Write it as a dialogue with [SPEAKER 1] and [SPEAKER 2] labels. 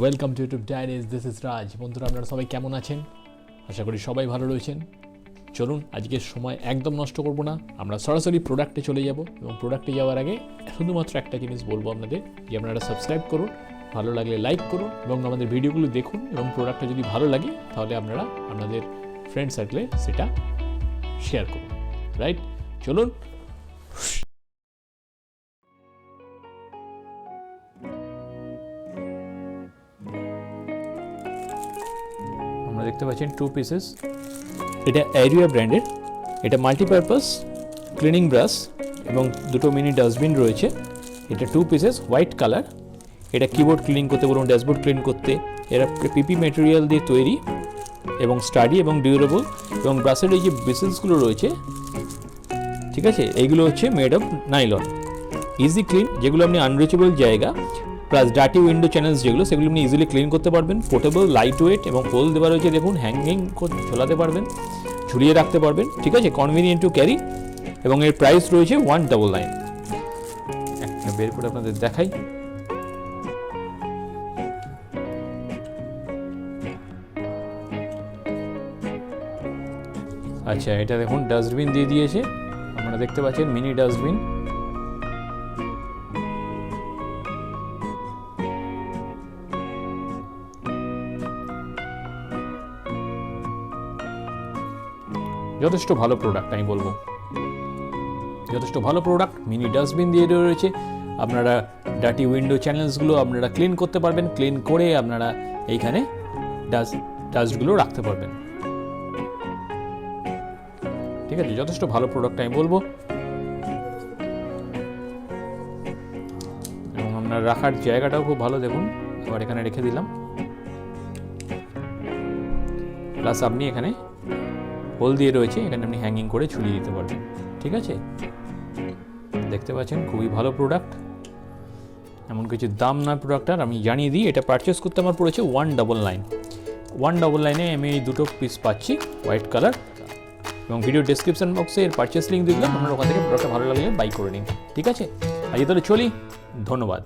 [SPEAKER 1] Welcome to YouTube diaries, this is Raj. বন্ধুরা, আপনারা সবাই কেমন আছেন? আশা করি সবাই ভালো রয়েছেন। চলুন, আজকের সময় একদম নষ্ট করব না, আমরা সরাসরি প্রোডাক্টে চলে যাব। এবং প্রোডাক্টে যাওয়ার আগে শুধুমাত্র একটা জিনিস বলবো আপনাদের, যে আপনারা সাবস্ক্রাইব করুন, ভালো লাগলে লাইক করুন এবং আমাদের ভিডিওগুলো দেখুন। এবং প্রোডাক্টটা যদি ভালো লাগে তাহলে আপনারা আপনাদের ফ্রেন্ড সার্কেলে সেটা শেয়ার করুন। রাইট, চলুন। আমরা দেখতে পাচ্ছেন 2 পিসেস, এটা এরিয়া ব্র্যান্ডের, এটা মাল্টিপারপাস ক্লিনিং ব্রাশ এবং দুটো মিনি ডাস্টবিন রয়েছে। এটা 2 পিসেস, হোয়াইট কালার। এটা কিবোর্ড ক্লিন করতে বলুন, ড্যাশবোর্ড ক্লিন করতে। এরা পিপি ম্যাটেরিয়াল দিয়ে তৈরি এবং স্টাডি এবং ডিউরেবল। এবং ব্রাশের এই যে ব্রিসেলসগুলো রয়েছে, ঠিক আছে, এইগুলো হচ্ছে made of nylon. Easy clean, যেগুলো আপনি আনরিচেবল জায়গা প্লাস ডার্টি উইন্ডো চ্যানেলস যেগুলো, সেগুলো আপনি ইজিলি ক্লিন করতে পারবেন। পোর্টেবল, লাইট ওয়েট এবং হোল দেওয়া রয়েছে, দেখুন হ্যাঙ্গিং করে ঝোলাতে পারবেন, ঝুলিয়ে রাখতে পারবেন, ঠিক আছে, কনভিনিয়েন্ট টু ক্যারি। এবং এর প্রাইস রয়েছে 199। একটা বের করে আপনাদের দেখাই। আচ্ছা, এটা দেখুন ডাস্টবিন দিয়ে দিয়েছে, আপনারা দেখতে পাচ্ছেন মিনি ডাস্টবিন। যথেষ্ট ভালো প্রোডাক্ট, আমি বলবো যথেষ্ট ভালো প্রোডাক্ট। মিনি ডাস্টবিন দিয়ে রয়েছে, আপনারা ডার্টি উইন্ডো চ্যানেলসগুলো আপনারা ক্লিন করতে পারবেন। ক্লিন করে আপনারা এইখানে ডাস্টগুলো রাখতে পারবেন, ঠিক আছে, যথেষ্ট ভালো প্রোডাক্ট আমি বলবো। এবং আপনার রাখার জায়গাটাও খুব ভালো, দেখুন আবার এখানে রেখে দিলাম। প্লাস আপনি এখানে হোল দিয়ে রয়েছে, এখানে আপনি হ্যাঙ্গিং করে ঝুলিয়ে দিতে পারবেন, ঠিক আছে। দেখতে পাচ্ছেন খুবই ভালো প্রোডাক্ট, এমন কিছু দাম নয় প্রোডাক্টটার। আমি জানিয়ে দিই, এটা পারচেস করতে আমার পড়েছে 199 আমি এই দুটো পিস পাচ্ছি, হোয়াইট কালার। এবং ভিডিও ডেসক্রিপশন বক্সে এর পারচেস লিঙ্ক দিলাম, আপনার ওখান থেকে প্রোডাক্টটা ভালো লাগলে বাই করে নিন, ঠিক আছে। আজকে তাহলে চলি, ধন্যবাদ।